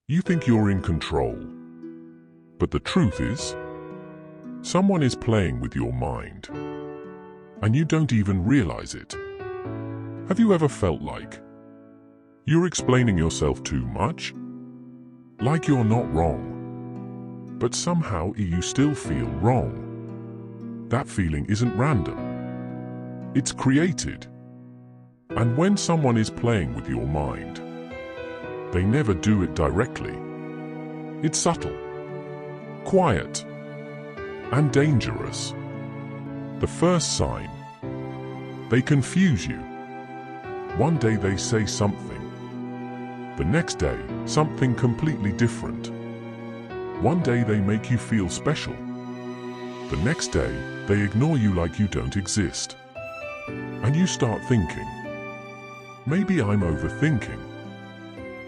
You think you're in control, but the truth is, someone is playing with your mind, and you don't even realize it. Have you ever felt like you're explaining yourself too much? Like you're not wrong, but somehow you still feel wrong. That feeling isn't random. It's created. And when someone is playing with your mind, they never do it directly. It's subtle, quiet, and dangerous. The first sign: they confuse you. One day they say something. The next day, something completely different. One day they make you feel special. The next day, they ignore you like you don't exist. And you start thinking, maybe I'm overthinking.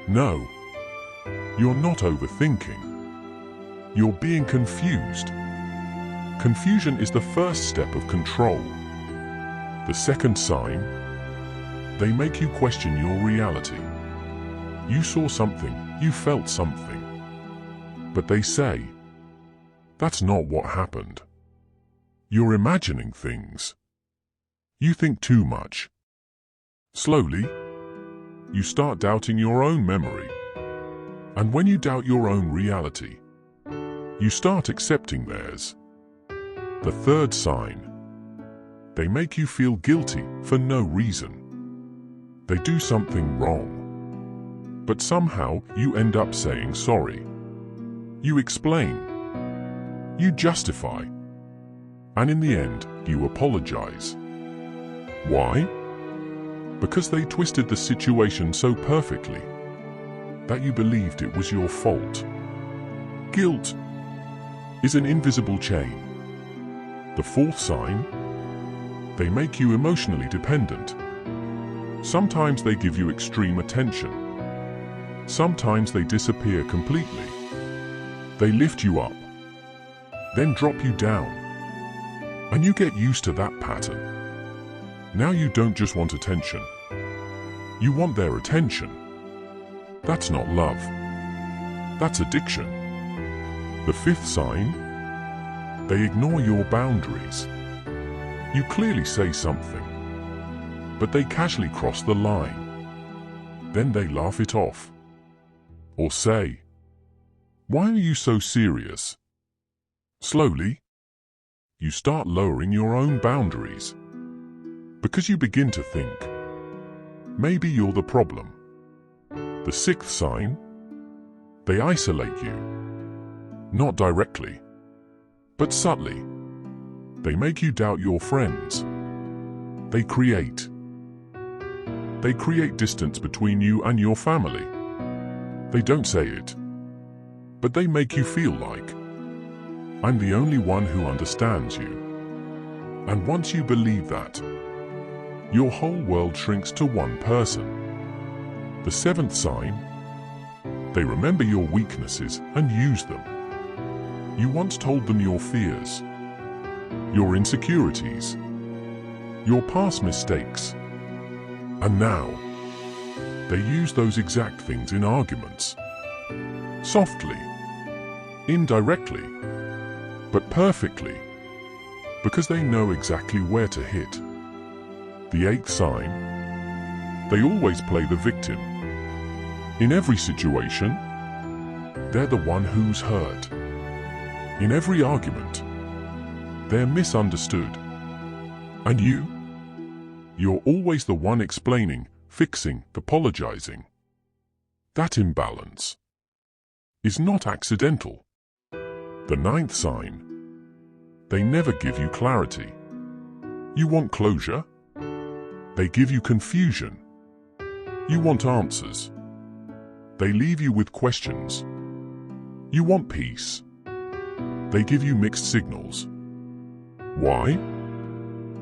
No, you're not overthinking. You're being confused. Confusion is the first step of control. The second sign: they make you question your reality. You saw something, you felt something. But they say, that's not what happened. You're imagining things. You think too much. Slowly, you start doubting your own memory. And when you doubt your own reality, you start accepting theirs. The third sign: they make you feel guilty for no reason. They do something wrong, but somehow you end up saying sorry. You explain. You justify. And in the end, you apologize. Why? Because they twisted the situation so perfectly that you believed it was your fault. Guilt is an invisible chain. The fourth sign: they make you emotionally dependent. Sometimes they give you extreme attention. Sometimes they disappear completely. They lift you up, then drop you down. And you get used to that pattern. Now you don't just want attention. You want their attention. That's not love. That's addiction. The fifth sign: they ignore your boundaries. You clearly say something, but they casually cross the line. Then they laugh it off. Or say, why are you so serious? Slowly, you start lowering your own boundaries. Because you begin to think, maybe you're the problem. The sixth sign: they isolate you. Not directly, but subtly. They make you doubt your friends. They create distance between you and your family. They don't say it, but they make you feel like, I'm the only one who understands you. And once you believe that, your whole world shrinks to one person. The seventh sign: they remember your weaknesses and use them. You once told them your fears, your insecurities, your past mistakes. And now, they use those exact things in arguments. Softly, indirectly, but perfectly, because they know exactly where to hit. The eighth sign: they always play the victim. In every situation, they're the one who's hurt. In every argument, they're misunderstood. And you're always the one explaining, fixing, apologizing. That imbalance is not accidental. The ninth sign: they never give you clarity. You want closure? They give you confusion. You want answers. They leave you with questions. You want peace. They give you mixed signals. Why?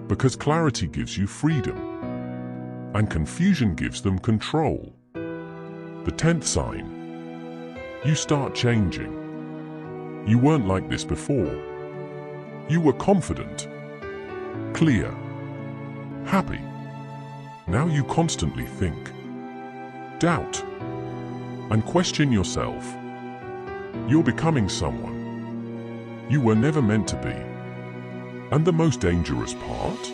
Because clarity gives you freedom, and confusion gives them control. The 10th sign: you start changing. You weren't like this before. You were confident, clear, happy. Now you constantly think, doubt, and question yourself. You're becoming someone you were never meant to be. And the most dangerous part?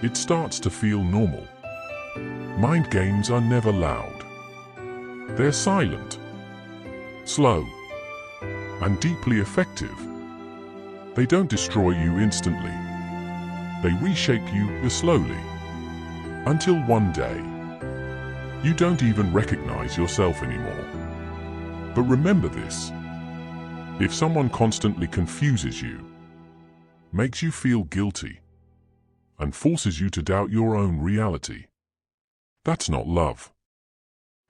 It starts to feel normal. Mind games are never loud. They're silent, slow, and deeply effective. They don't destroy you instantly. They reshape you slowly, until one day, you don't even recognize yourself anymore. But remember this: if someone constantly confuses you, makes you feel guilty, and forces you to doubt your own reality, that's not love.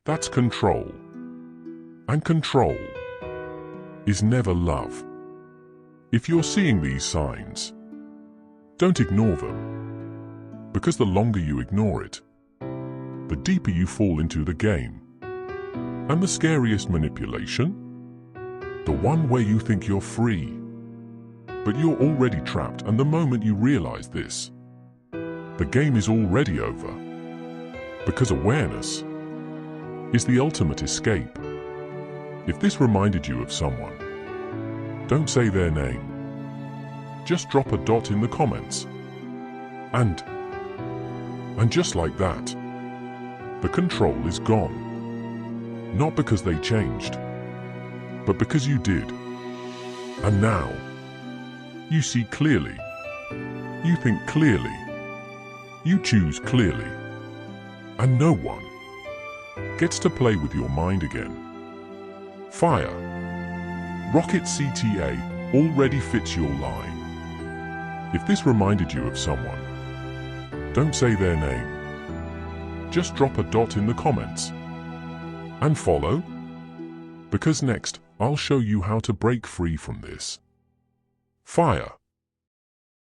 That's control. And control is never love. If you're seeing these signs, don't ignore them, because the longer you ignore it, the deeper you fall into the game. And the scariest manipulation? The one where you think you're free, but you're already trapped, and the moment you realize this, the game is already over. Because awareness is the ultimate escape. If this reminded you of someone, don't say their name. Just drop a dot in the comments. And just like that, the control is gone. Not because they changed, but because you did. And now, you see clearly, you think clearly, you choose clearly, and no one gets to play with your mind again. Fire. Rocket CTA already fits your line. If this reminded you of someone, don't say their name. Just drop a dot in the comments. And follow, because next I'll show you how to break free from this. Fire.